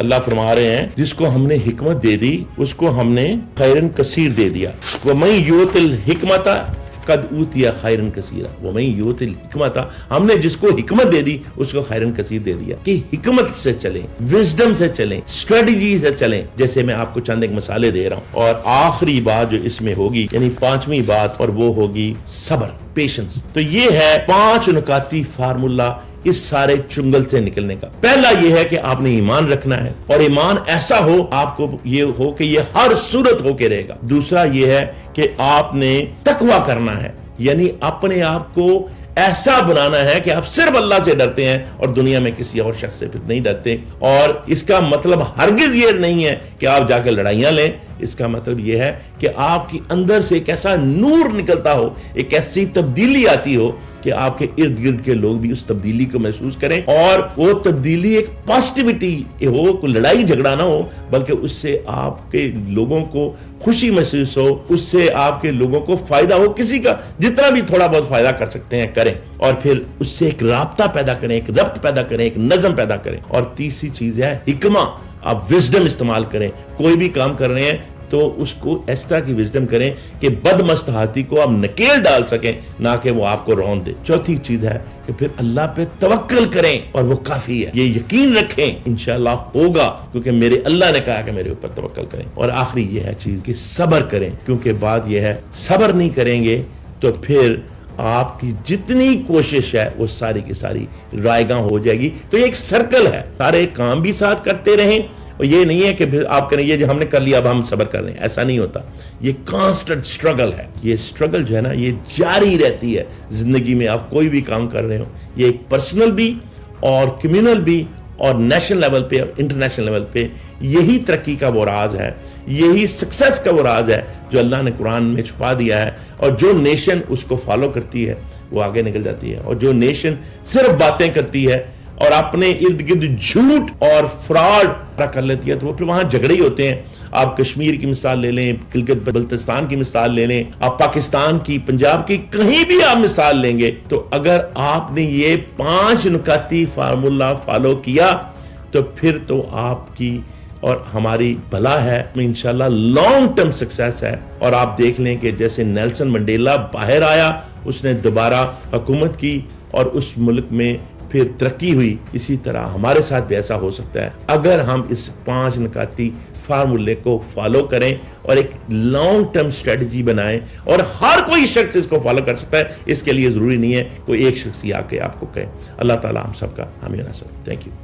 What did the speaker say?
अल्लाह फरमा रहे हैं जिसको हमने हिकमत दे दी उसको हमने खैरन कसीर दे दिया। वमन यूतिल हिकमता कद ऊतिया खैरन कसीरा। वमन यूतिल हिकमता, हमने जिसको हिकमत दे दी उसको खैरन कसीर दे दिया। कि हिकमत से चलें, विजडम से चलें, स्ट्रेटजी से चलें। जैसे मैं आपको चंद एक मिसालें दे रहा हूं। और आखिरी बात जो इसमें होगी यानी 5वीं बात, और वो होगी सब्र, पेशेंस। तो ये है 5 नुकाती फार्मूला इस सारे चुंगल से निकलने का। पहला यह है कि आपने ईमान रखना है, और ईमान ऐसा हो आपको ये हो कि ये हर सूरत होके रहेगा। दूसरा यह है कि आपने तकवा करना है, यानी अपने आप को ऐसा बनाना है कि आप सिर्फ अल्लाह से डरते हैं और दुनिया में किसी और शख्स से फिर नहीं डरते। और इसका मतलब हरगिज ये नहीं है कि आप जाकर लड़ाइयां लें। इसका मतलब यह है कि आपके अंदर से एक ऐसा नूर निकलता हो, एक ऐसी तब्दीली आती हो कि आपके इर्द गिर्द के लोग भी उस तब्दीली को महसूस करें, और वो तब्दीली एक पॉजिटिविटी हो, कोई लड़ाई झगड़ा ना हो, बल्कि उससे आपके लोगों को खुशी महसूस हो, उससे आपके लोगों को फायदा हो। किसी का जितना भी थोड़ा बहुत फायदा कर सकते हैं करें, और फिर उससे एक राब्ता पैदा करें, एक रब्त पैदा करें, एक नज़म पैदा करें। और तीसरी चीज है हिकमा, आप विजडम इस्तेमाल करें। कोई भी काम कर रहे हैं तो उसको इस तरह की विजडम करें कि बदमस्त हाथी को आप नकेल डाल सकें, ना कि वो आपको रौंद दे। चौथी चीज है कि फिर अल्लाह पे तवक्कल करें, और वो काफी है। ये यकीन रखें इंशाअल्लाह होगा, क्योंकि मेरे अल्लाह ने कहा कि मेरे ऊपर तवक्कल करें। और आखिरी ये है चीज कि सब्र करें, क्योंकि बात यह है सब्र नहीं करेंगे तो फिर आपकी जितनी कोशिश है वो सारी की सारी रायगां हो जाएगी। तो ये एक सर्कल है, सारे काम भी साथ करते रहें। और ये नहीं है कि फिर आप करें ये जो हमने कर लिया अब हम सब्र कर रहे हैं, ऐसा नहीं होता। ये कांस्टेंट स्ट्रगल है। ये स्ट्रगल जो है ना ये जारी रहती है जिंदगी में। आप कोई भी काम कर रहे हो, ये एक पर्सनल भी और कम्युनल भी और नेशनल लेवल पे और इंटरनेशनल लेवल पे, यही तरक्की का वो राज है, यही सक्सेस का वो राज है जो अल्लाह ने कुरान में छुपा दिया है। और जो नेशन उसको फॉलो करती है वो आगे निकल जाती है, और जो नेशन सिर्फ बातें करती है और अपने इर्द गिर्द झूठ और फ्रॉड कर लेती है तो वो फिर वहां झगड़े ही होते हैं। आप कश्मीर की मिसाल ले लें, गिलगित बल्तिस्तान की मिसाल ले लें, आप पाकिस्तान की, पंजाब की, कहीं भी आप मिसाल लेंगे, तो अगर आपने ये 5 नुकाती फार्मूला फॉलो किया तो फिर तो आपकी और हमारी भला है, इंशाल्लाह लॉन्ग टर्म सक्सेस है। और आप देख लें कि जैसे नेल्सन मंडेला बाहर आया, उसने दोबारा हुकूमत की और उस मुल्क में फिर तरक्की हुई, इसी तरह हमारे साथ भी ऐसा हो सकता है अगर हम इस 5 नुकाती फार्मूले को फॉलो करें और एक लॉन्ग टर्म स्ट्रेटजी बनाएं। और हर कोई शख्स इसको फॉलो कर सकता है, इसके लिए जरूरी नहीं है कोई एक शख्स ही आके आपको कहे। अल्लाह ताला हम सबका हामी नसीब। Thank you.